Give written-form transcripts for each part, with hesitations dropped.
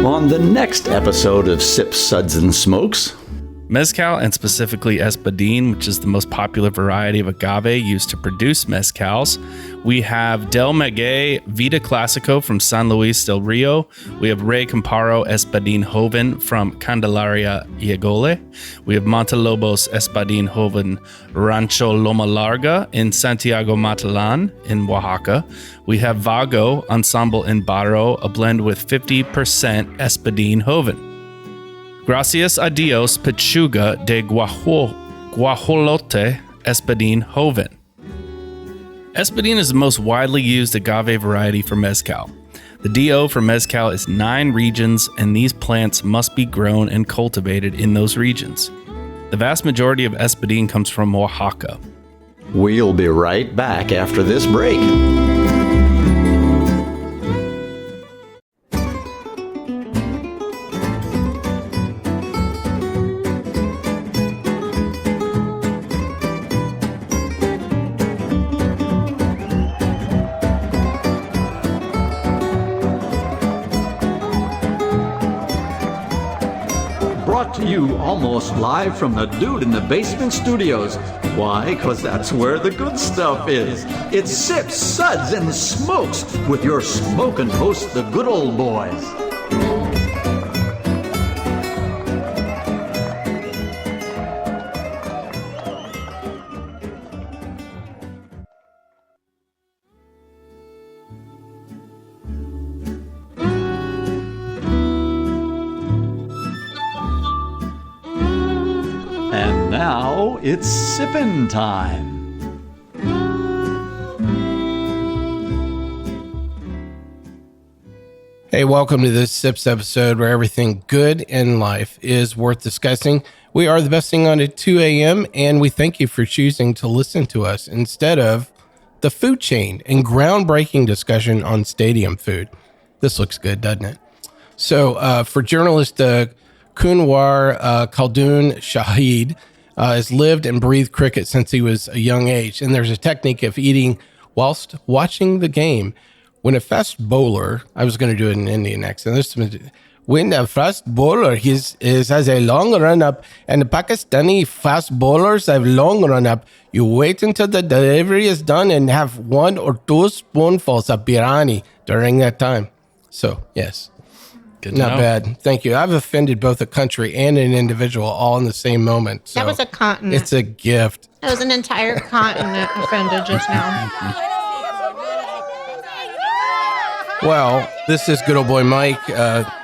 On the next episode of Sips, Suds, and Smokes, Mezcal, and specifically Espadín, which is the most popular variety of agave used to produce mezcals. We have Del Maguey Vida Classico from San Luis del Rio. We have Rey Campero Espadín Joven from Candelaria, Yegole. We have Montelobos Espadín Joven Rancho Loma Larga in Santiago, Matalan in Oaxaca. We have Vago Ensemble in Barro, a blend with 50% Espadín Joven. Gracias a Dios Pechuga de Guajolote Espadín Joven. Espadín is the most widely used agave variety for mezcal. The DO for mezcal is 9 regions, and these plants must be grown and cultivated in those regions. The vast majority of Espadín comes from Oaxaca. we'll be right back after this break. Brought to you almost live from the Dude in the Basement Studios. Why? Because that's where the good stuff is. It's Sips, Suds, and Smokes with your smoking host, the good old boys. And now it's sippin' time. Hey, welcome to this Sips episode where everything good in life is worth discussing. We are the best thing on at 2 a.m. and we thank you for choosing to listen to us instead of the food chain and groundbreaking discussion on stadium food. This looks good, doesn't it? So for journalist Kunwar Khaldoon Shahid has lived and breathed cricket since he was a young age. And there's a technique of eating whilst watching the game. When a fast bowler, I was going to do it in Indian accent. When a fast bowler has a long run up, and the Pakistani fast bowlers have long run up, you wait until the delivery is done and have 1 or 2 spoonfuls of biryani during that time. So, yes. Good to Not know. bad. Thank you. I've offended both a country and an individual all in the same moment. So That was a continent. it's a gift. That was an entire continent offended just now. Well, this is good old boy Mike,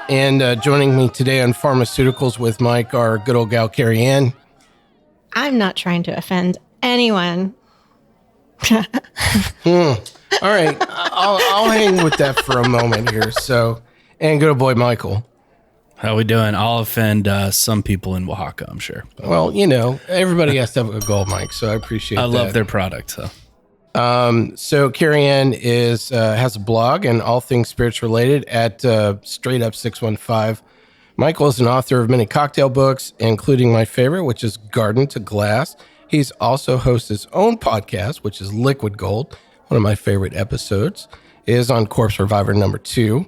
and joining me today on Pharmaceuticals with Mike are good old gal Cary Ann. I'm not trying to offend anyone. All right, I'll hang with that for a moment here. So, and good old boy Michael. How we doing? I'll offend some people in Oaxaca, I'm sure. Well, you know, everybody has to have a goal, Mike. So I appreciate I that. love their product. So So Cary Ann has a blog and all things spirits related at Straight Up 615. Michael is an author of many cocktail books, including my favorite, which is Garden to Glass. He's also hosts his own podcast, which is Liquid Gold. One of my favorite episodes is on Corpse Reviver number 2.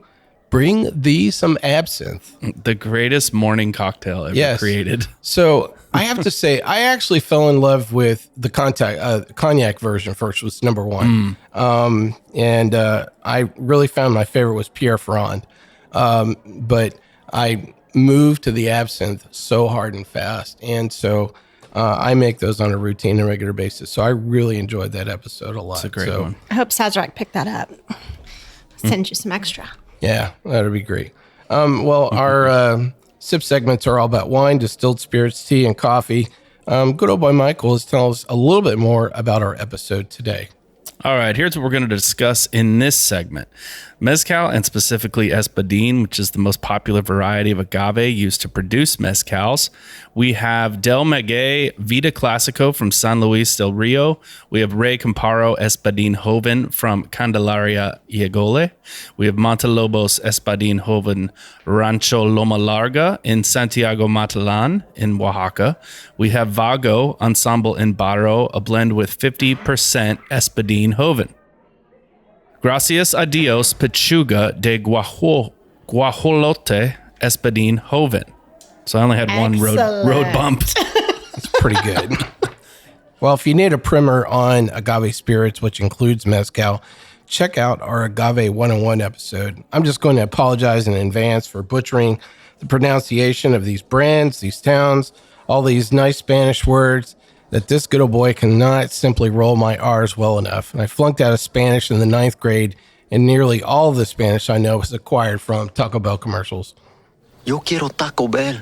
Bring thee some absinthe. the greatest morning cocktail ever created. So I have to say, I actually fell in love with the cognac version first, was number 1. And I really found my favorite was Pierre Ferrand. But I moved to the absinthe so hard and fast. And so I make those on a routine and regular basis. So I really enjoyed that episode a lot. It's a great one. I hope Sazerac picked that up. Send you some extra. Yeah, that'd be great. Well, our sip segments are all about wine, distilled spirits, tea, and coffee. Good old boy Michael is telling us a little bit more about our episode today. All right, here's what we're going to discuss in this segment. Mezcal, and specifically Espadín, which is the most popular variety of agave used to produce mezcals. We have Del Maguey Vida Classico from San Luis del Rio. We have Rey Campero Espadín Joven from Candelaria, Yegole. We have Montelobos Espadín Joven Rancho Loma Larga in Santiago, Matalan in Oaxaca. We have Vago Ensemble in Barro, a blend with 50% Espadín Joven. Gracias a Dios Pechuga de Guajolote Espadín Joven. So I only had one road bump. It's pretty good. Well, if you need a primer on agave spirits, which includes mezcal, check out our Agave 101 episode. I'm just going to apologize in advance for butchering the pronunciation of these brands, these towns, all these nice Spanish words that this good old boy cannot simply roll my R's well enough. And I flunked out of Spanish in the 9th grade, and nearly all of the Spanish I know was acquired from Taco Bell commercials. Yo quiero Taco Bell.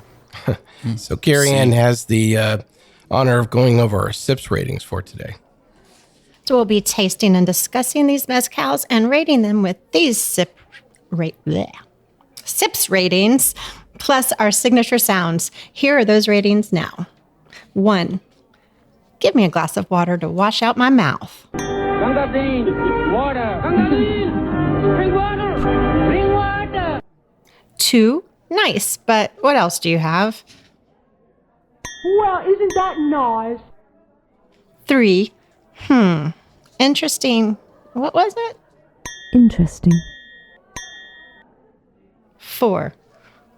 So Cary Ann has the honor of going over our sips ratings for today. So we'll be tasting and discussing these mezcals and rating them with these sips ratings, plus our signature sounds. Here are those ratings now. 1, give me a glass of water to wash out my mouth. Gangazine, water. Gangazine, bring water. Bring water. 2, nice, but what else do you have? Well, isn't that nice? 3, interesting. What was it? Interesting. 4,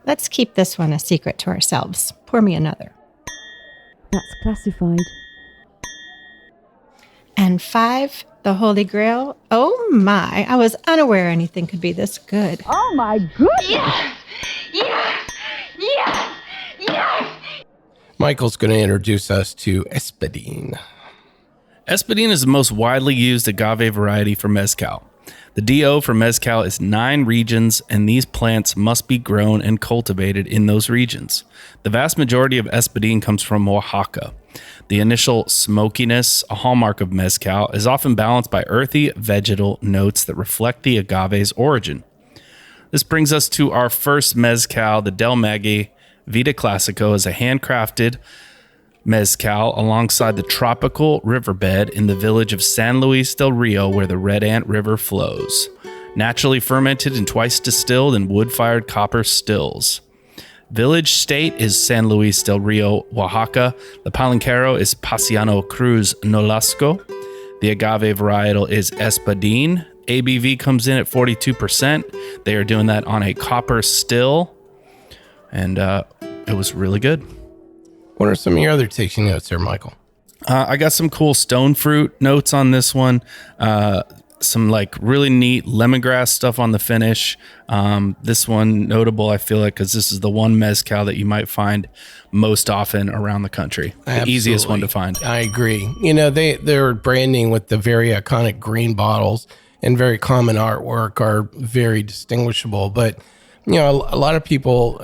let's keep this one a secret to ourselves. Pour me another. That's classified. And 5, the Holy Grail. Oh my, I was unaware anything could be this good. Oh my goodness. Yes! Yes! Yes! Yes! Michael's going to introduce us to Espadín. Espadín is the most widely used agave variety for mezcal. The DO for mezcal is 9 regions, and these plants must be grown and cultivated in those regions. The vast majority of Espadín comes from Oaxaca. The initial smokiness, a hallmark of mezcal, is often balanced by earthy vegetal notes that reflect the agave's origin. This brings us to our first mezcal, the Del Maguey Vida Classico, is a handcrafted mezcal alongside the tropical riverbed in the village of San Luis del Rio, where the Red Ant River flows. Naturally fermented and twice distilled in wood-fired copper stills. Village state is San Luis del Rio, Oaxaca. The palenquero is Paciano Cruz Nolasco. The agave varietal is Espadín. ABV comes in at 42%. They are doing that on a copper still, and it was really good. What are some of your other tasting notes there, Michael? I got some cool stone fruit notes on this one. Some like really neat lemongrass stuff on the finish. This one notable, I feel like, because this is the one mezcal that you might find most often around the country. The easiest one to find. I agree. You know, their branding with the very iconic green bottles and very common artwork are very distinguishable. But, you know, a lot of people,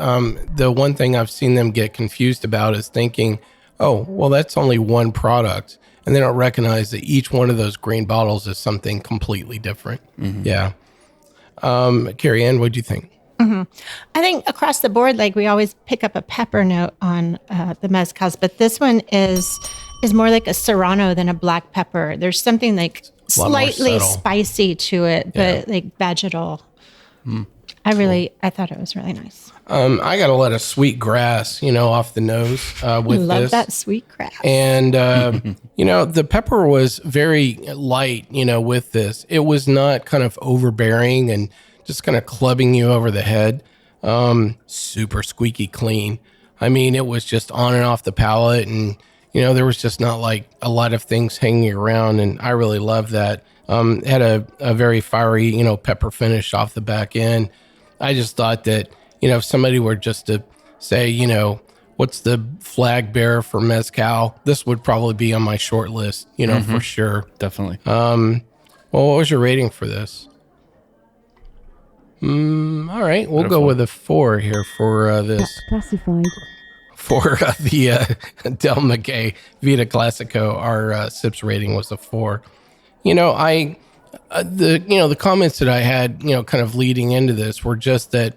the one thing I've seen them get confused about is thinking, oh, well, that's only one product. And they don't recognize that each one of those green bottles is something completely different. Mm-hmm. Yeah. Cary Ann, what'd you think? Mm-hmm. I think across the board, like we always pick up a pepper note on the mezcals, but this one is more like a serrano than a black pepper. There's something like slightly spicy to it, but like vegetal. Mm. I thought it was really nice. I got a lot of sweet grass, you know, off the nose with Love this. that sweet grass. And, you know, the pepper was very light, you know, with this. It was not kind of overbearing and just kind of clubbing you over the head. Super squeaky clean. I mean, it was just on and off the palate. And, you know, there was just not like a lot of things hanging around. And I really loved that. Had a very fiery, you know, pepper finish off the back end. I just thought that, you know, if somebody were just to say, you know, what's the flag bearer for mezcal, this would probably be on my short list, you know, for sure. Definitely. Well, what was your rating for this? All right, we'll go with a 4 here for this. That's classified. For the Del Maguey Vida Classico, our sips rating was a 4. You know, the comments that I had, you know, kind of leading into this were just that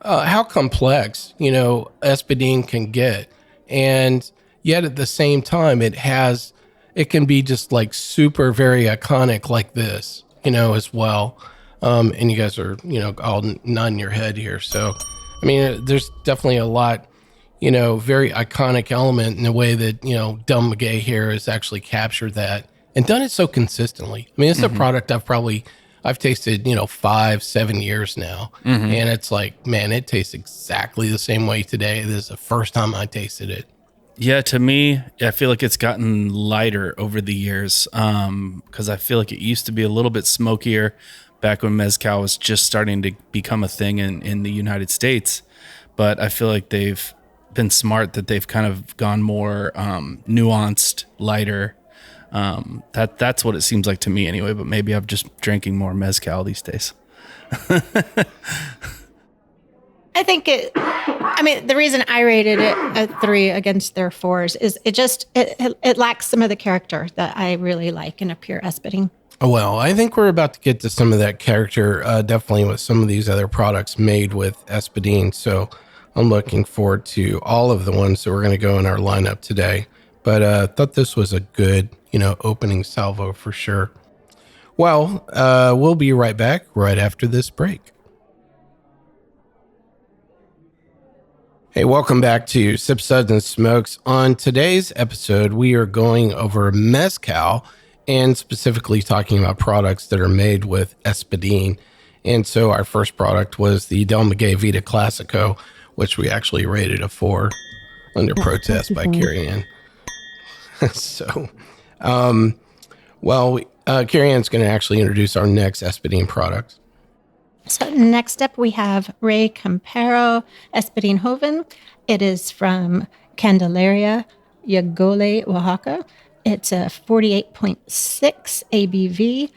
how complex, you know, Espadín can get. And yet at the same time, it can be just like super, very iconic like this, you know, as well. And you guys are, you know, all nodding your head here. So, I mean, there's definitely a lot, you know, very iconic element in the way that, you know, Del Maguey here has actually captured that and done it so consistently. I mean, it's a product I've probably I've tasted, 5-7 years now. And it's like, man, it tastes exactly the same way today. This is the first time I tasted it. Yeah, to me, I feel like it's gotten lighter over the years because I feel like it used to be a little bit smokier back when mezcal was just starting to become a thing in the United States. But I feel like they've been smart that they've kind of gone more nuanced, lighter. That's what it seems like to me anyway, but maybe I'm just drinking more mezcal these days. I think the reason I rated it a 3 against their 4s is it lacks some of the character that I really like in a pure Espadín. Well, I think we're about to get to some of that character, definitely with some of these other products made with Espadín. So I'm looking forward to all of the ones that we're going to go in our lineup today. But I thought this was a good, opening salvo for sure. Well, we'll be right back right after this break. Hey, welcome back to Sip, Suds, and Smokes. On today's episode, we are going over mezcal and specifically talking about products that are made with Espadín. And so our first product was the Del Maguey Vida Classico, which we actually rated a 4 under protest by Cary Ann. So, Cary Ann's going to actually introduce our next Espadín product. So next up, we have Campero Espadín Joven. It is from Candelaria, Yegole, Oaxaca. It's a 48.6 ABV,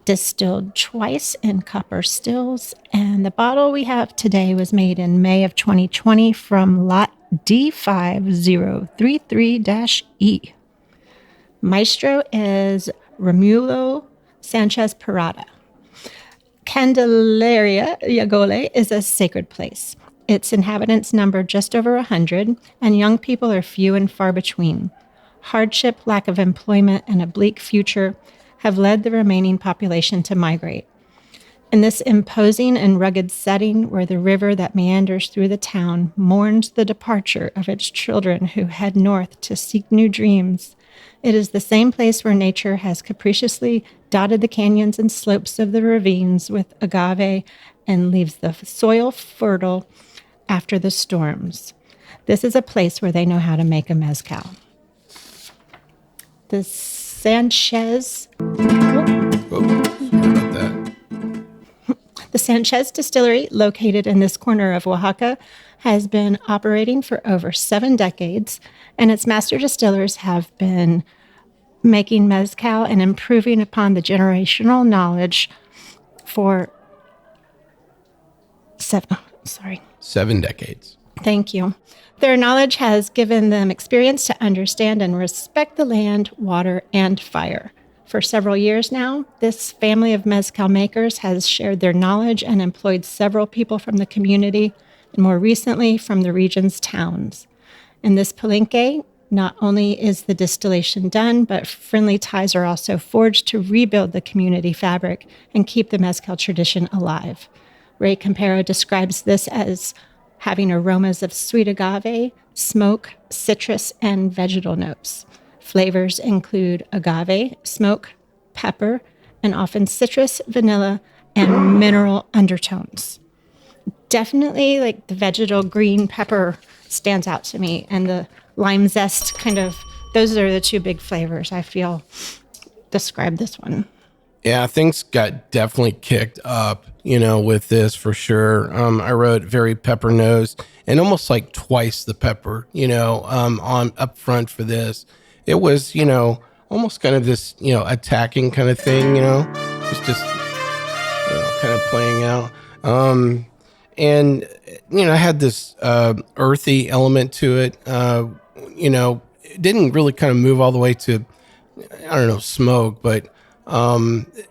distilled twice in copper stills. And the bottle we have today was made in May of 2020 from lot D5033-E. Maestro is Romulo Sanchez Parada. Candelaria, Yegole, is a sacred place. Its inhabitants number just over 100, and young people are few and far between. Hardship, lack of employment, and a bleak future have led the remaining population to migrate. In this imposing and rugged setting, where the river that meanders through the town mourns the departure of its children who head north to seek new dreams, it is the same place where nature has capriciously dotted the canyons and slopes of the ravines with agave and leaves the soil fertile after the storms. This is a place where they know how to make a mezcal. The Sanchez... The Sanchez Distillery, located in this corner of Oaxaca, has been operating for over 7 decades, and its master distillers have been making mezcal and improving upon the generational knowledge for 7 decades. Thank you. Their knowledge has given them experience to understand and respect the land, water, and fire. For several years now, this family of mezcal makers has shared their knowledge and employed several people from the community, and more recently from the region's towns. In this palenque, not only is the distillation done, but friendly ties are also forged to rebuild the community fabric and keep the mezcal tradition alive. Ray Campero describes this as having aromas of sweet agave, smoke, citrus, and vegetal notes. Flavors include agave, smoke, pepper, and often citrus, vanilla, and mineral undertones. Definitely like the vegetal green pepper stands out to me, and the lime zest those are the 2 big flavors I feel describe this one. Yeah, things got definitely kicked up, with this for sure. I wrote very pepper nose and almost like twice the pepper, on up front for this. It was, almost kind of this, attacking kind of thing, just kind of playing out. And, I had this earthy element to it. It didn't really kind of move all the way to, smoke, but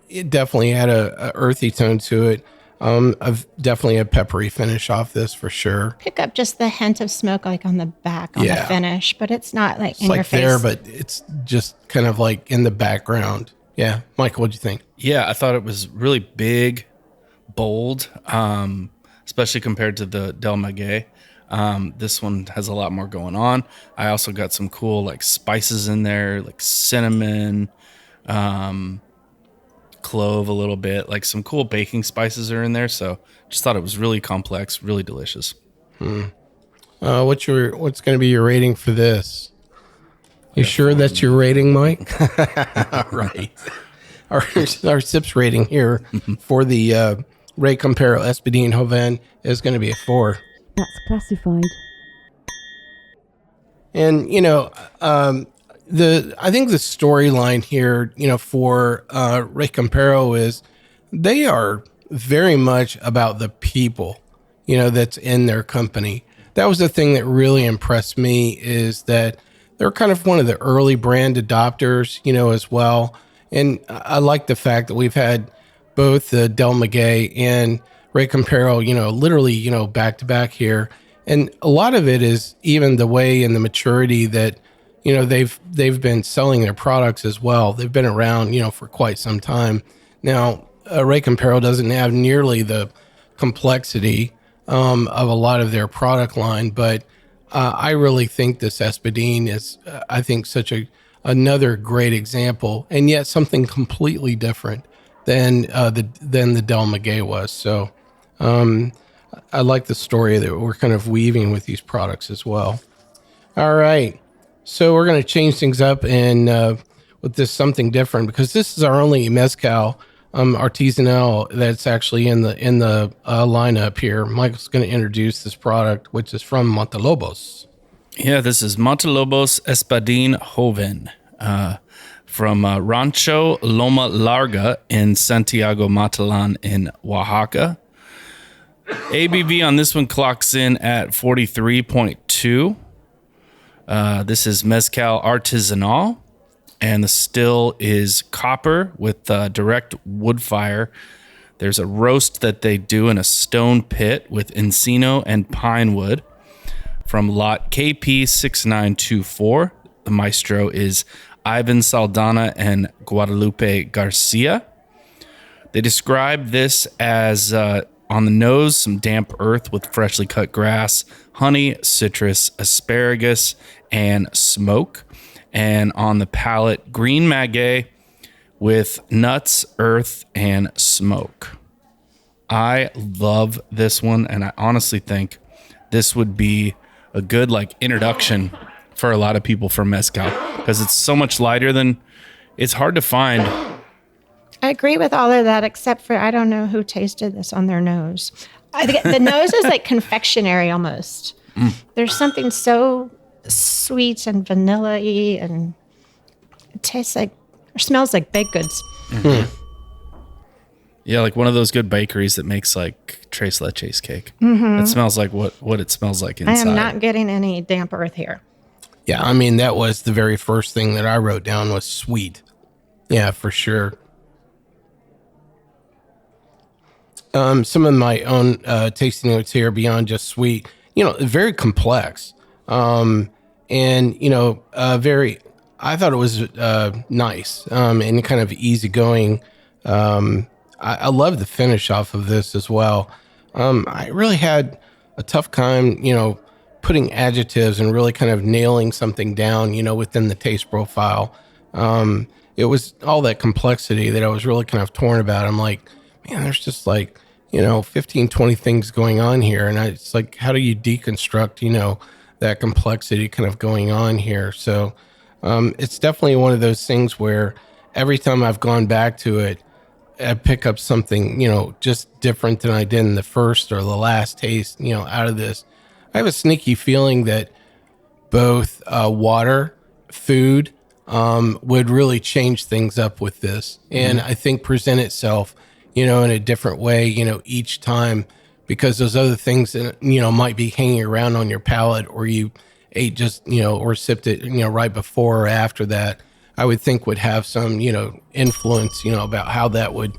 it definitely had a earthy tone to it. I've definitely a peppery finish off this for sure. Pick up just the hint of smoke like on the back on the finish, but it's not like in your face. There, but it's just kind of like in the background. Yeah. Michael, what'd you think? Yeah, I thought it was really big, bold, especially compared to the Del Maguey. This one has a lot more going on. I also got some cool like spices in there, like cinnamon, clove a little bit, like some cool baking spices are in there. So just thought it was really complex, really delicious. What's going to be your rating for this? You sure that's your rating, Mike? All right. Our sips rating here for the Ray Campero Espadín Joven is going to be a 4. That's classified. And, I think the storyline here, for Ray Campero is they are very much about the people, that's in their company. That was the thing that really impressed me, is that they're kind of one of the early brand adopters, as well. And I like the fact that we've had both Del Maguey and Ray Campero, literally, back to back here. And a lot of it is even the way and the maturity that, they've been selling their products as well. They've been around, for quite some time. Now, Ray Campero doesn't have nearly the complexity of a lot of their product line, but I really think this Espadín is, I think, another great example, and yet something completely different than the Del Maguey was. So I like the story that we're kind of weaving with these products as well. All right, so we're going to change things up and with this something different, because this is our only mezcal artisanal that's actually in the lineup here. Michael's going to introduce this product, which is from Montelobos. Yeah, this is Montelobos Espadín Joven from Rancho, Loma, Larga in Santiago, Matalan in Oaxaca. ABV on this one clocks in at 43.2. This is mezcal artisanal, and the still is copper with direct wood fire. There's a roast that they do in a stone pit with encino and pine wood from lot KP6924. The maestro is Ivan Saldana and Guadalupe Garcia. They describe this as on the nose, some damp earth with freshly cut grass, honey, citrus, asparagus, and smoke. And on the palate, green maguey with nuts, earth, and smoke. I love this one, and I honestly think this would be a good introduction for a lot of people for mezcal, because it's so much lighter than, it's hard to find. I agree with all of that, except for I don't know who tasted this on their nose. I think the nose is like confectionery almost. There's something so sweet and vanilla-y, and it tastes like, or smells like baked goods. Yeah, like one of those good bakeries that makes like tres leches cake. It smells like what it smells like inside. I am not getting any damp earth here. Yeah, I mean, that was the very first thing that I wrote down was sweet. Yeah, for sure. Some of my own tasting notes here beyond just sweet, very complex. I thought it was nice and kind of easygoing. I love the finish off of this as well. I really had a tough time, putting adjectives and really kind of nailing something down, within the taste profile. It was all that complexity that I was really kind of torn about. I'm like, man, there's just 15, 20 things going on here. And it's like, how do you deconstruct, that complexity kind of going on here? So it's definitely one of those things where every time I've gone back to it, I pick up something, just different than I did in the first or the last taste, out of this. I have a sneaky feeling that both water, food, would really change things up with this. And I think present itself, in a different way, each time, because those other things that, might be hanging around on your palate, or you ate just, or sipped it, right before or after that, I would think would have some, influence, about how that would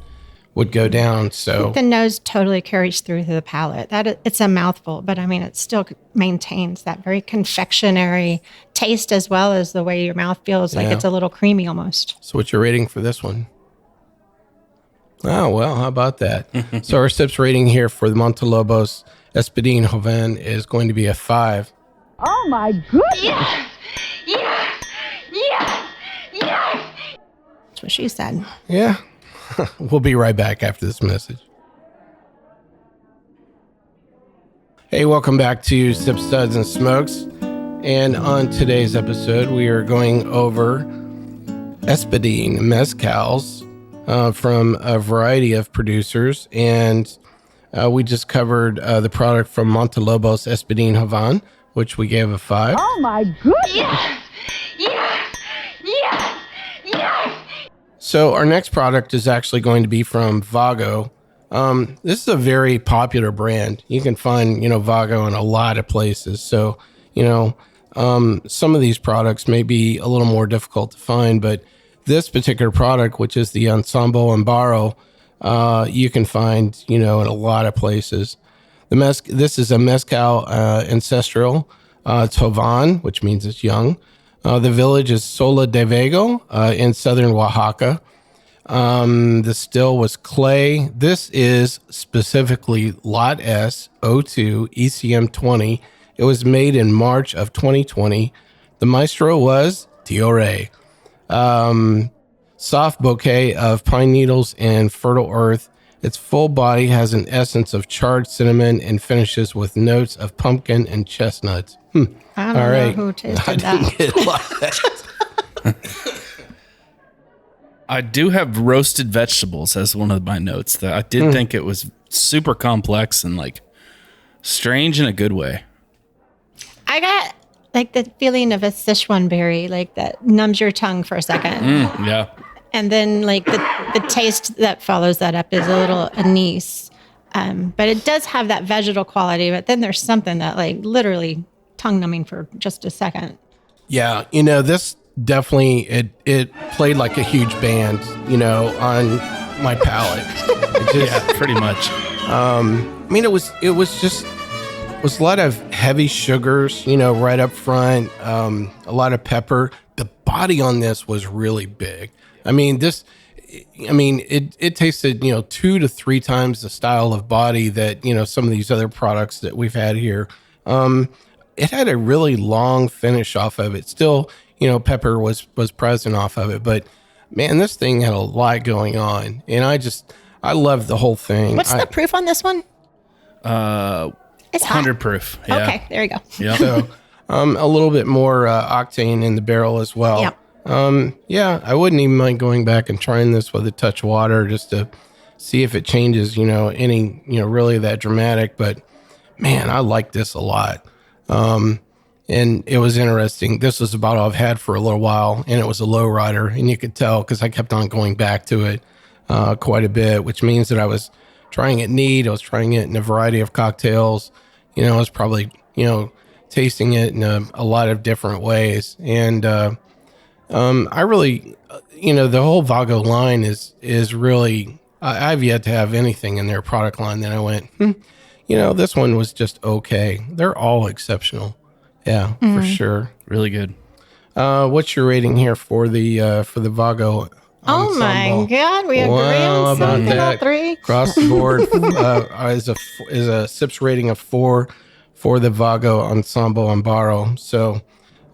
go down. So the nose totally carries through to the palate. It's a mouthful, but I mean, it still maintains that very confectionery taste, as well as the way your mouth feels like it's a little creamy almost. So what's your rating for this one? Oh, well, how about that? So our sips rating here for the Montelobos Espadín Joven is going to be a 5. Oh my goodness! Yes! Yes! Yes! Yes! That's what she said. Yeah. We'll be right back after this message. Hey, welcome back to Sips, Suds, and Smokes. And on today's episode, we are going over Espadín Mezcals from a variety of producers. And we just covered the product from Montelobos Espadín Joven, which we gave a 5. Oh my goodness! Yes! Yes! Yes! Yes! So our next product is actually going to be from Vago. This is a very popular brand. You can find, Vago in a lot of places. So, some of these products may be a little more difficult to find, but this particular product, which is the Ensemble and Barro, you can find, in a lot of places. This is a mezcal ancestral. It's Joven, which means it's young. The village is Sola de Vago in southern Oaxaca. The still was clay. This is specifically Lot S 02 ECM 20. It was made in March of 2020. The maestro was Tiore. Soft bouquet of pine needles and fertile earth. Its full body has an essence of charred cinnamon and finishes with notes of pumpkin and chestnuts. I don't know who tasted that. Get a lot of that. I do have roasted vegetables as one of my notes. That I did think it was super complex and like strange in a good way. I got like the feeling of a Sichuan berry, like that numbs your tongue for a second. Yeah. And then like the taste that follows that up is a little anise. But it does have that vegetal quality, but then there's something that like literally tongue numbing for just a second. Yeah. This definitely, it played like a huge band, on my palate. Yeah, pretty much. It was a lot of heavy sugars, right up front, a lot of pepper. The body on this was really big. It tasted, 2 to 3 times the style of body that, some of these other products that we've had here. It had a really long finish off of it. Still, pepper was present off of it, but man, this thing had a lot going on, and I loved the whole thing. What's the proof on this one? It's 100 proof. Yeah. Okay, there you go. Yeah. So, a little bit more octane in the barrel as well. Yeah. I wouldn't even mind going back and trying this with a touch of water just to see if it changes, any, really that dramatic. But man, I like this a lot. And it was interesting. This was a bottle I've had for a little while, and it was a low rider, and you could tell because I kept on going back to it quite a bit, which means that I was trying it neat. I was trying it in a variety of cocktails. I was probably, tasting it in a lot of different ways. And I really, the whole Vago line is really, I've yet to have anything in their product line that I went, this one was just okay. They're all exceptional. Yeah, for sure. Really good. What's your rating here for the Vago? Oh my Ensemble? God, we agree on something, all 3. Across the board is a sips rating of 4 for the Vago Ensemble and Barro. So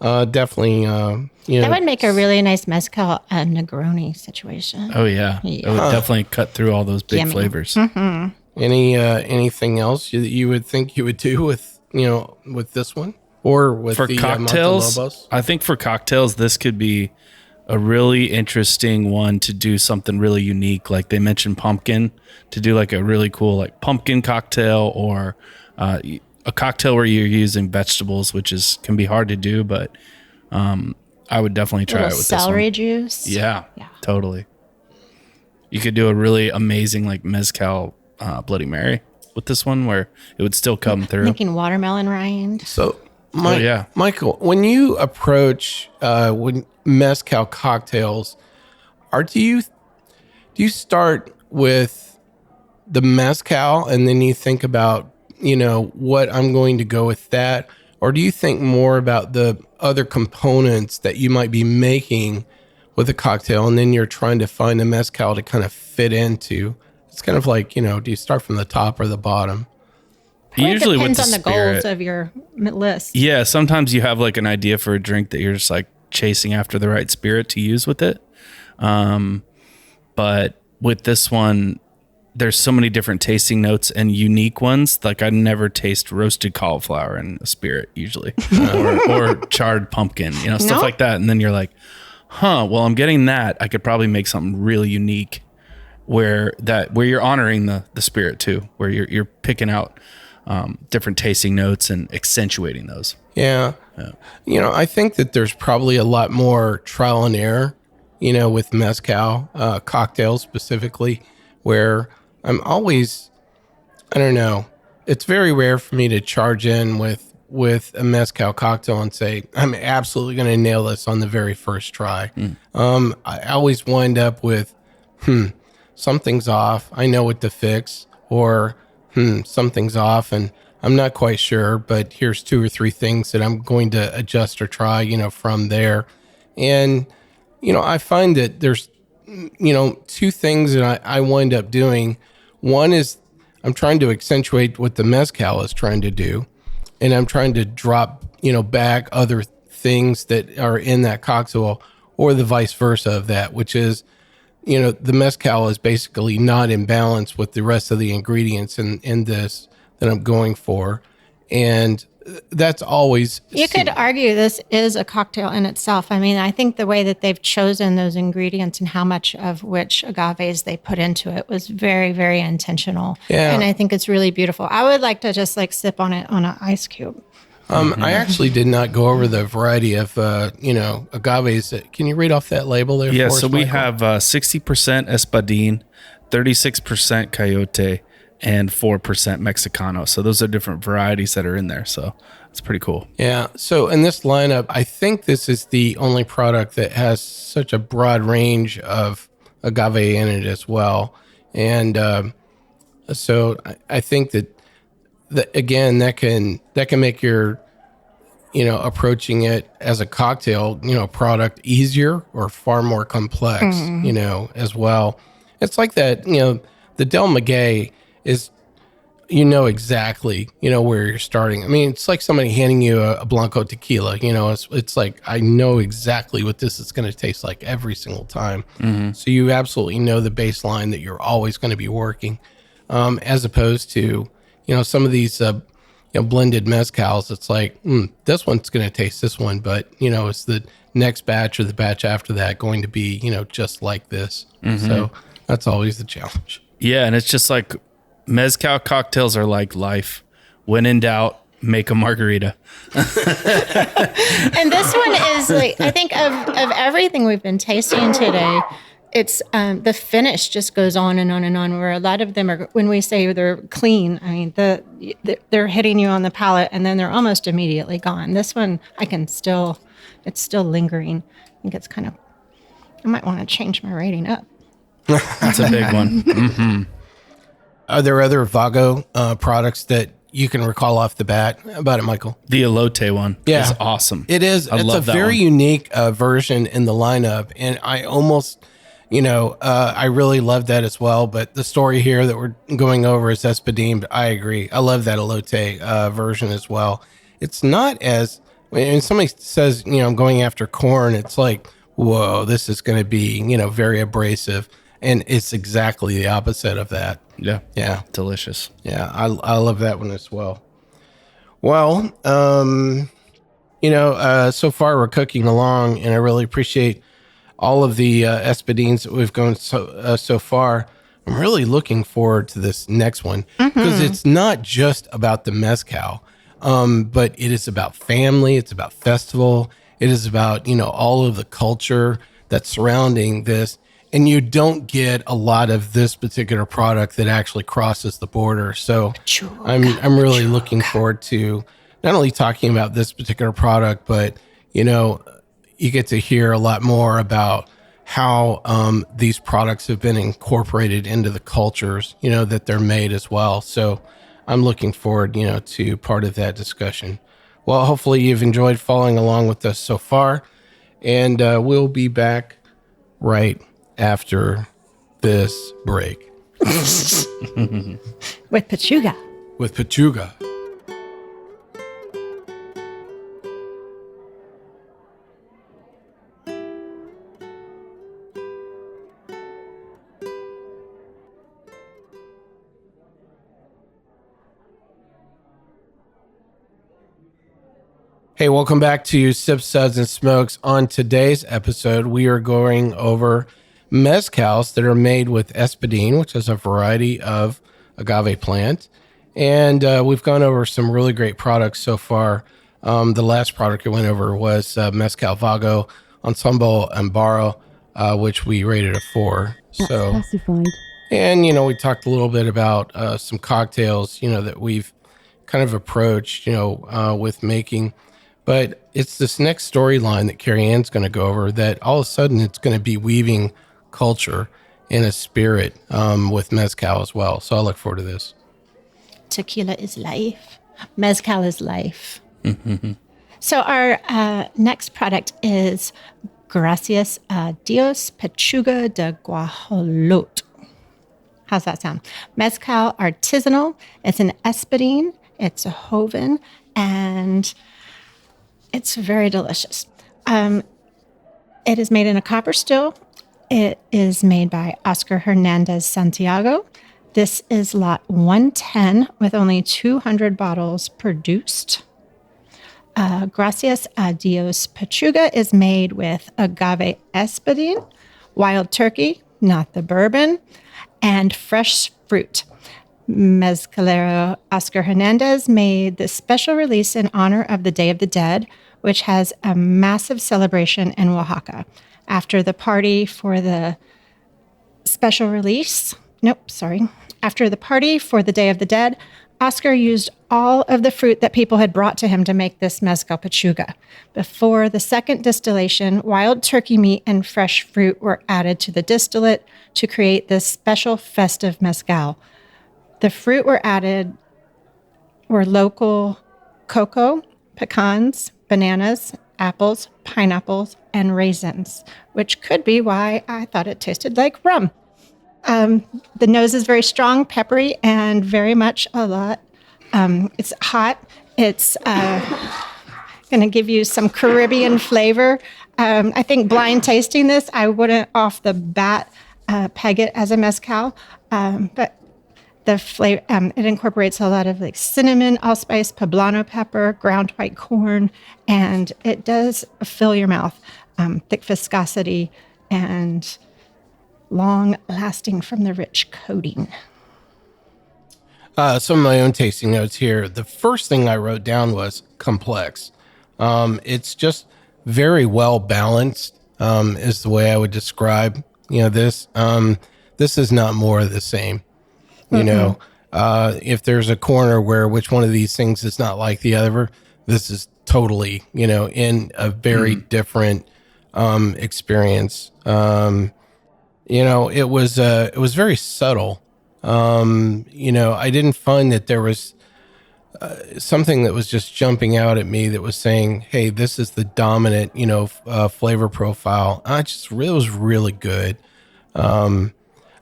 definitely, that would make a really nice mezcal Negroni situation. Oh yeah. It would definitely cut through all those big flavors. Mm-hmm. Anything else you would think you would do with with this one or with for the cocktails? Montelobos? I think for cocktails, this could be a really interesting one to do something really unique. Like they mentioned pumpkin, to do like a really cool like pumpkin cocktail, or a cocktail where you're using vegetables, which can be hard to do, but I would definitely try it with celery this one. juice. Yeah, totally. You could do a really amazing like mezcal Bloody Mary with this one, where it would still come through. Making watermelon rind. So, yeah. Michael, when you approach mezcal cocktails, do you start with the mezcal and then you think about what I'm going to go with that, or do you think more about the other components that you might be making with a cocktail, and then you're trying to find a mezcal to kind of fit into? It's kind of like, do you start from the top or the bottom? Usually depends with the on the spirit. goals of your list. Yeah, sometimes you have like an idea for a drink that you're just like chasing after the right spirit to use with it. But with this one, there's so many different tasting notes and unique ones. Like I never taste roasted cauliflower in a spirit usually, or charred pumpkin, stuff like that. And then you're like, well, I'm getting that. I could probably make something really unique where you're honoring the spirit too, where you're picking out different tasting notes and accentuating those. Yeah. I think that there's probably a lot more trial and error, with mezcal cocktails specifically, where I'm always, I don't know, it's very rare for me to charge in with a mezcal cocktail and say, I'm absolutely going to nail this on the very first try. I always wind up with, something's off. I know what to fix, or something's off and I'm not quite sure, but here's 2 or 3 things that I'm going to adjust or try, from there. And, I find that there's, 2 things that I wind up doing. One is I'm trying to accentuate what the mezcal is trying to do. And I'm trying to drop, back other things that are in that cocktail, or the vice versa of that, which is, the mezcal is basically not in balance with the rest of the ingredients in this that I'm going for. And that's always... You could argue this is a cocktail in itself. I mean, I think the way that they've chosen those ingredients and how much of which agaves they put into it was very, very intentional. Yeah. And I think it's really beautiful. I would like to just sip on it on an ice cube. I actually did not go over the variety of, agaves. Can you read off that label there? Yeah, for us, so we Michael? have 60% Espadín, 36% Coyote, and 4% Mexicano. So those are different varieties that are in there. So it's pretty cool. Yeah. So in this lineup, I think this is the only product that has such a broad range of agave in it as well. And so I think that again, that can make your, approaching it as a cocktail, product easier or far more complex, as well. It's like that, the Del Maguey is, exactly, where you're starting. I mean, it's like somebody handing you a Blanco tequila, it's like, I know exactly what this is going to taste like every single time. Mm-hmm. So you absolutely know the baseline that you're always going to be working, as opposed to, some of these, blended mezcals. It's like, this one's going to taste this one, but, it's the next batch or the batch after that going to be, just like this. Mm-hmm. So that's always the challenge. Yeah. And it's just like mezcal cocktails are like life. When in doubt, make a margarita. And this one is I think of everything we've been tasting today, it's the finish just goes on and on and on, where a lot of them are, when we say they're clean, I mean, they're hitting you on the palate and then they're almost immediately gone. This one, it's still lingering. I think it's I might want to change my rating up. That's a big one. Mm-hmm. Are there other Vago products that you can recall off the bat about it, Michael? The elote one is awesome. It is. It's a very unique version in the lineup. And I almost, I really love that as well. But the story here that we're going over is Espadín. But I agree. I love that elote version as well. It's not as, when somebody says, I'm going after corn, it's like, whoa, this is going to be, very abrasive. And it's exactly the opposite of that. Yeah. Yeah. Delicious. Yeah. I love that one as well. Well, so far we're cooking along, and I really appreciate all of the Espadines that we've gone so far. I'm really looking forward to this next one, because it's not just about the mezcal, but it is about family. It's about festival. It is about, all of the culture that's surrounding this. And you don't get a lot of this particular product that actually crosses the border. So I'm really looking forward to not only talking about this particular product, but, you get to hear a lot more about how these products have been incorporated into the cultures, that they're made as well. So I'm looking forward, to part of that discussion. Well, hopefully you've enjoyed following along with us so far, and we'll be back right after this break. With Pachuga. With Pachuga. Hey, welcome back to Sips, Suds, and Smokes. On today's episode, we are going over mezcals that are made with Espadín, which is a variety of agave plant. And we've gone over some really great products so far. The last product we went over was mezcal Vago, Ensemble, and Barro, which we rated a 4. That's classified. And, we talked a little bit about some cocktails, that we've kind of approached, with making. But it's this next storyline that Carrie Ann's going to go over that all of a sudden it's going to be weaving culture in a spirit with mezcal as well. So I look forward to this. Tequila is life. Mezcal is life. So our next product is Gracias a Dios Pechuga de Guajolote. How's that sound? Mezcal artisanal. It's an Espadín. It's a Joven. And it's very delicious. It is made in a copper still. It is made by Oscar Hernandez Santiago. This is lot 110 with only 200 bottles produced. Gracias a Dios Pechuga is made with agave Espadín, wild turkey, not the bourbon, and fresh fruit. Mezcalero Oscar Hernandez made this special release in honor of the Day of the Dead, which has a massive celebration in Oaxaca. After the party for the special release, after the party for the Day of the Dead, Oscar used all of the fruit that people had brought to him to make this mezcal pechuga. Before the second distillation, wild turkey meat and fresh fruit were added to the distillate to create this special festive mezcal. The fruit were local cocoa, pecans, bananas, apples, pineapples, and raisins, which could be why I thought it tasted like rum. The nose is very strong, peppery, and very much a lot. It's hot. It's going to give you some Caribbean flavor. I think blind tasting this, I wouldn't off the bat peg it as a mezcal, but the flavor, it incorporates a lot of like cinnamon, allspice, poblano pepper, ground white corn, and it does fill your mouth. Thick viscosity and long lasting from the rich coating. Some of my own tasting notes here. The first thing I wrote down was complex. It's just very well balanced, is the way I would describe, this. This is not more of the same. If there's a corner where which one of these things is not like the other, this is totally, in a very different experience. It was very subtle. I didn't find that there was something that was just jumping out at me that was saying, hey, this is the dominant, flavor profile. It was really good.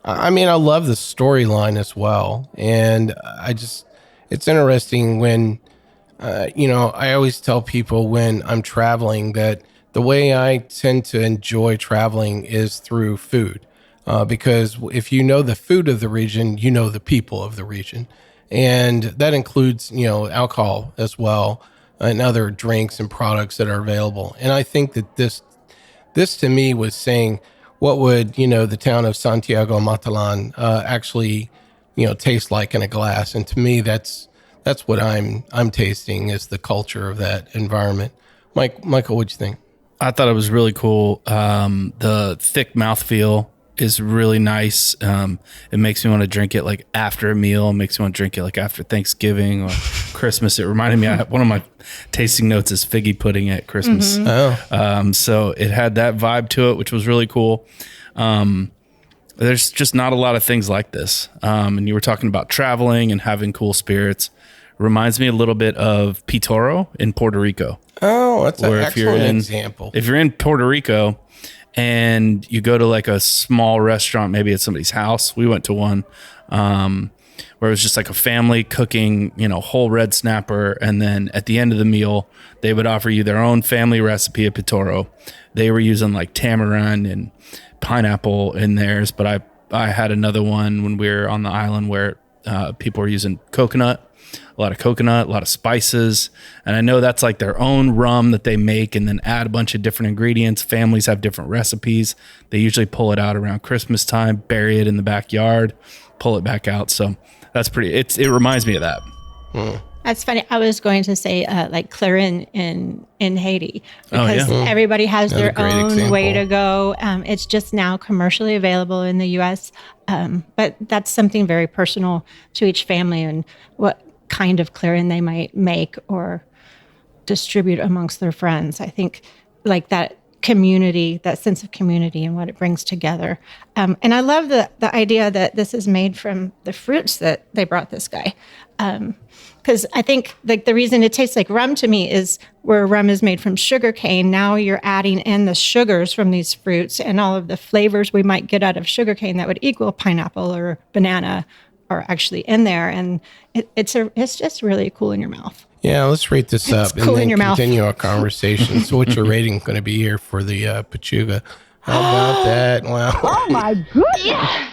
I love the storyline as well. And it's interesting when, I always tell people when I'm traveling that the way I tend to enjoy traveling is through food. Because if you know the food of the region, you know the people of the region. And that includes, alcohol as well and other drinks and products that are available. And I think that this to me was saying, what would, the town of Santiago, Matalan, actually, taste like in a glass? And to me, that's what I'm tasting is the culture of that environment. Michael, what'd you think? I thought it was really cool. The thick mouthfeel is really nice. It makes me want to drink it like after a meal. It makes me want to drink it like after Thanksgiving or Christmas. It reminded me, one of my tasting notes is figgy pudding at Christmas. So it had that vibe to it, which was really cool. There's just not a lot of things like this. And you were talking about traveling and having cool spirits. Reminds me a little bit of Pitoro in Puerto Rico. Oh, that's an excellent example. If you're in Puerto Rico and you go to like a small restaurant, maybe at somebody's house. We went to one where it was just like a family cooking, whole red snapper. And then at the end of the meal, they would offer you their own family recipe of Pitoro. They were using like tamarind and pineapple in theirs. But I had another one when we were on the island where people were using coconut. a lot of coconut, a lot of spices. And I know that's like their own rum that they make and then add a bunch of different ingredients. Families have different recipes. They usually pull it out around Christmas time, bury it in the backyard, pull it back out. So that's it reminds me of that. That's funny. I was going to say like Clarin in Haiti, because everybody has their own way to go. It's just now commercially available in the U.S., but that's something very personal to each family and what kind of Clarin they might make or distribute amongst their friends. I think like that community, that sense of community and what it brings together. And I love the idea that this is made from the fruits that they brought this guy. Because I think like the reason it tastes like rum to me is where rum is made from sugar cane. Now you're adding in the sugars from these fruits and all of the flavors we might get out of sugar cane that would equal pineapple or banana are actually in there. And it's just really cool in your mouth. Yeah, let's rate this up cool and in then your continue our conversation. So what's your rating going to be here for the Pachuga? How about that? Wow. Oh my goodness. Yes!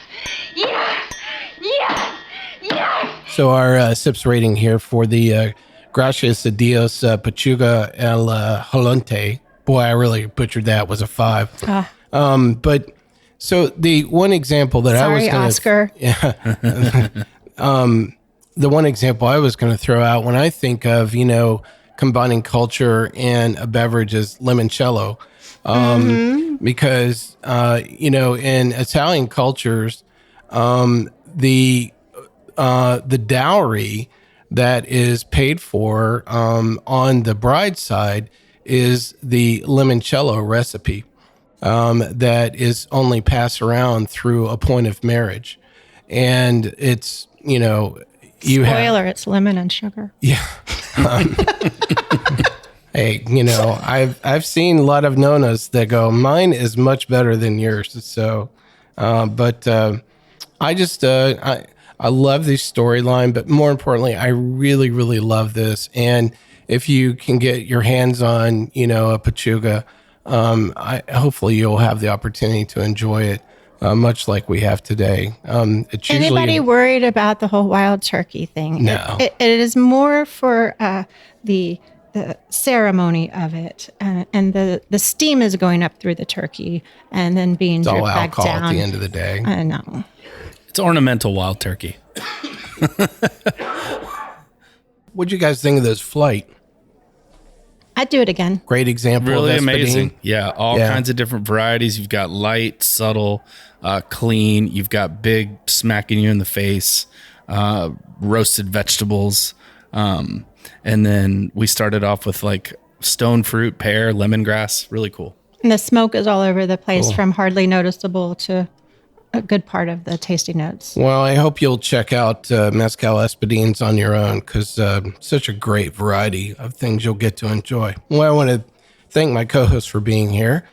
Yes! Yes! Yes! So our sips rating here for the Gracias a Dios Pachuga El Holonte. Boy, I really butchered that. Was a 5. But so the one example that I was Sorry, going to... Oscar. Yeah. The one example I was going to throw out when I think of, combining culture and a beverage is limoncello. Because, in Italian cultures, the dowry that is paid for on the bride's side is the limoncello recipe that is only passed around through a point of marriage. And it's, Spoiler, it's lemon and sugar. Yeah. Hey, I've seen a lot of nonas that go, mine is much better than yours. So, but I just, I love this storyline, but more importantly, I really, really love this. And if you can get your hands on, a Pachuga, hopefully you'll have the opportunity to enjoy it. Much like we have today. It's Anybody worried about the whole wild turkey thing? No. It is more for the ceremony of it, and the steam is going up through the turkey and then being it's dripped all back alcohol down. at the end of the day. I know. It's ornamental wild turkey. What'd you guys think of this flight? I'd do it again. Great example. Really of Espadín. amazing. Yeah, all kinds of different varieties. You've got light, subtle, clean. You've got big, smacking you in the face, roasted vegetables. And then we started off with like stone fruit, pear, lemongrass. Really cool. And the smoke is all over the place from hardly noticeable to a good part of the tasty notes. Well, I hope you'll check out Mezcal Espadíns on your own because such a great variety of things you'll get to enjoy. Well, I want to thank my co-host for being here.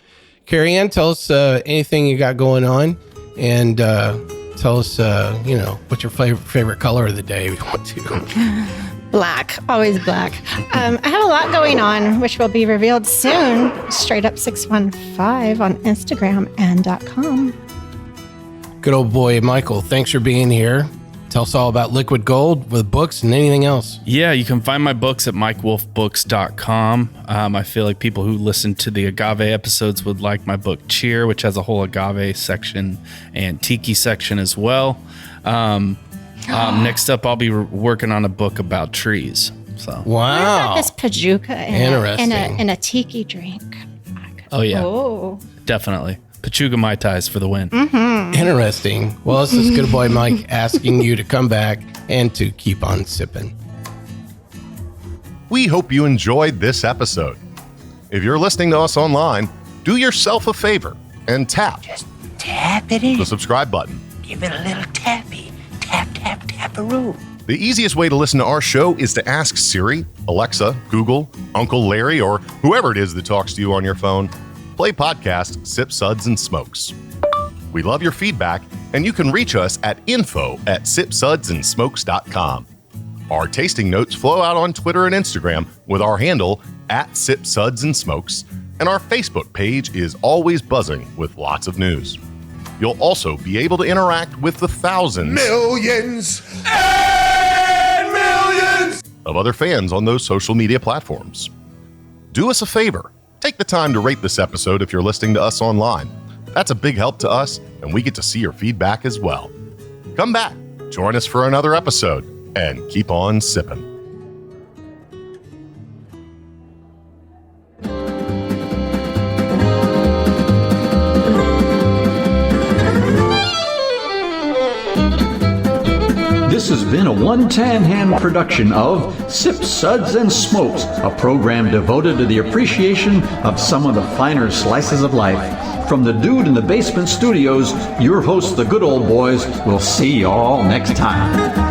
Carrie Ann, tell us anything you got going on and tell us, what's your favorite color of the day if you want to. Black, always black. I have a lot going on, which will be revealed soon. Straight Up 615 on Instagram and .com. Good old boy, Michael, thanks for being here. Tell us all about Liquid Gold with books and anything else. Yeah, you can find my books at mikewolfbooks.com. I feel like people who listen to the agave episodes would like my book Cheer, which has a whole agave section and tiki section as well. Next up, I'll be working on a book about trees. So wow, what about this Pachuca and a tiki drink? Oh yeah, Oh, definitely. Pachuga Mai Tais for the win. Mm-hmm. Interesting. Well, this is good boy Mike asking you to come back and to keep on sipping. We hope you enjoyed this episode. If you're listening to us online, do yourself a favor and tap it in. the subscribe button. Give it a little tappy. Tap, tap, tap-a-roo. The easiest way to listen to our show is to ask Siri, Alexa, Google, Uncle Larry, or whoever it is that talks to you on your phone. Play podcast Sip, Suds, and Smokes. We love your feedback, and you can reach us at info@sipsudsandsmokes.com. Our tasting notes flow out on Twitter and Instagram with our handle @SipSudsAndSmokes, and our Facebook page is always buzzing with lots of news. You'll also be able to interact with the thousands, millions, and millions of other fans on those social media platforms. Do us a favor. Take the time to rate this episode if you're listening to us online. That's a big help to us, and we get to see your feedback as well. Come back, join us for another episode, and keep on sipping. This has been a One Tan Hand production of Sip, Suds, and Smokes, a program devoted to the appreciation of some of the finer slices of life. From the Dude in the Basement Studios, your hosts, the Good Old Boys, will see you all next time.